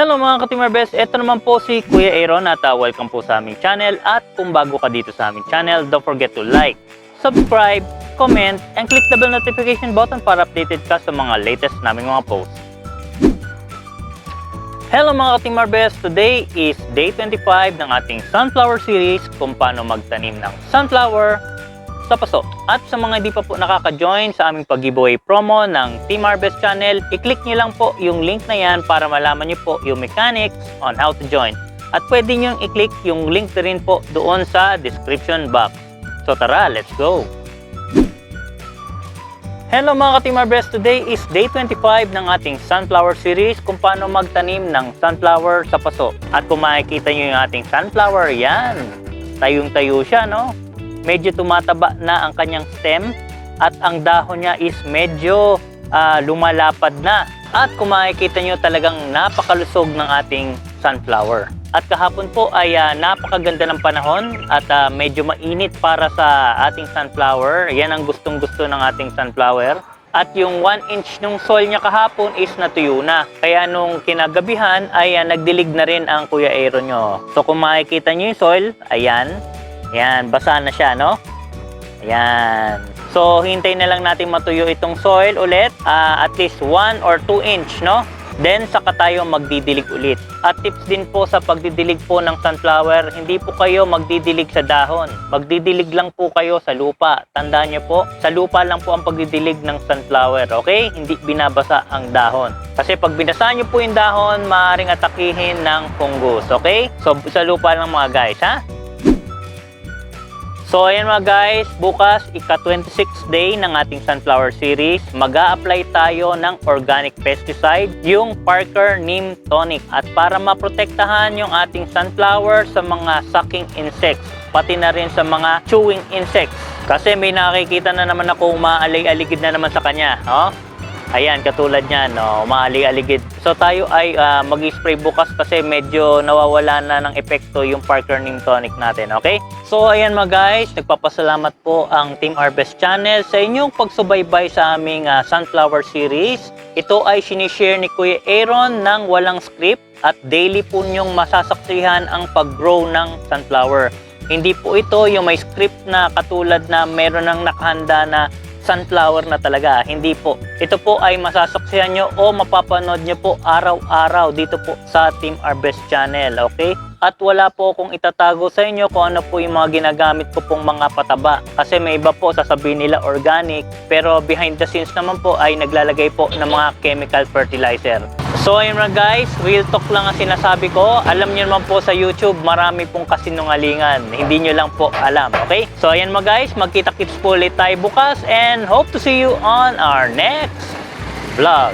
Hello mga ka-Team ArVes, ito naman po si Kuya Aaron at welcome po sa aming channel. At kung bago ka dito sa aming channel, don't forget to like, subscribe, comment, and click the bell notification button para updated ka sa mga latest naming mga posts. Hello mga ka-Team ArVes, today is day 25 ng ating sunflower series kung paano magtanim ng sunflower sa paso. At sa mga hindi pa po nakaka-join sa aming pag-giveaway promo ng Team ArVes channel, i-click nyo lang po yung link na yan para malaman nyo po yung mechanics on how to join. At pwede nyo i-click yung link na rin po doon sa description box. So tara, let's go! Hello mga ka-Team ArVes, today is day 25 ng ating sunflower series kung paano magtanim ng sunflower sa paso. At kung makikita nyo yung ating sunflower, yan, tayong-tayo siya, no? Medyo tumataba na ang kanyang stem at ang dahon niya is medyo lumalapad na. At kung makikita nyo talagang napakalusog ng ating sunflower. At kahapon po ay napakaganda ng panahon at medyo mainit para sa ating sunflower. Yan ang gustong-gusto ng ating sunflower. At yung 1 inch ng soil niya kahapon is natuyo na. Kaya nung kinagabihan ay nagdilig na rin ang Kuya Aaron nyo. So kung makikita nyo yung soil, ayan. Yan, basa na siya, no? Ayan. So, hintay na lang natin matuyo itong soil ulit. At least 1 or 2 inch, no? Then, saka tayo magdidilig ulit. At tips din po sa pagdidilig po ng sunflower, hindi po kayo magdidilig sa dahon. Magdidilig lang po kayo sa lupa. Tandaan nyo po, sa lupa lang po ang pagdidilig ng sunflower, okay? Hindi binabasa ang dahon. Kasi pag binasa nyo po yung dahon, maaaring atakihin ng fungus, okay? So, sa lupa lang mga guys, ha? So ayan mga guys, bukas ika-26 day ng ating sunflower series, mag-a-apply tayo ng organic pesticide, yung Parker Neem Tonic. At para maprotektahan yung ating sunflower sa mga sucking insects, pati na rin sa mga chewing insects. Kasi may nakikita na naman ako umaalig-aligid na naman sa kanya, no? Ayan, katulad niyan, no? Umaalig-aligid. So tayo ay mag-spray bukas kasi medyo nawawala na ng epekto yung Parker Neem Tonic natin, okay? So ayan mga guys, nagpapasalamat po ang Team ArVes channel sa inyong pagsubaybay sa aming sunflower series. Ito ay sinishare ni Kuya Aaron ng walang script at daily po nyong masasaksihan ang pag-grow ng sunflower. Hindi po ito yung may script na katulad na meron ng nakahanda na sunflower na talaga. Hindi po. Ito po ay masasaksihan nyo o mapapanood nyo po araw-araw dito po sa Team ArVes channel. Okay? At wala po akong itatago sa inyo kung ano po yung mga ginagamit ko pong mga pataba. Kasi may iba po sasabihin nila organic, pero behind the scenes naman po ay naglalagay po ng mga chemical fertilizer. So ayun mga guys, real talk lang ang sinasabi ko. Alam niyo naman po sa YouTube, marami pong kasinungalingan. Hindi niyo lang po alam, okay? So ayun mga guys, magkita-kits po ulit tayo bukas and hope to see you on our next vlog.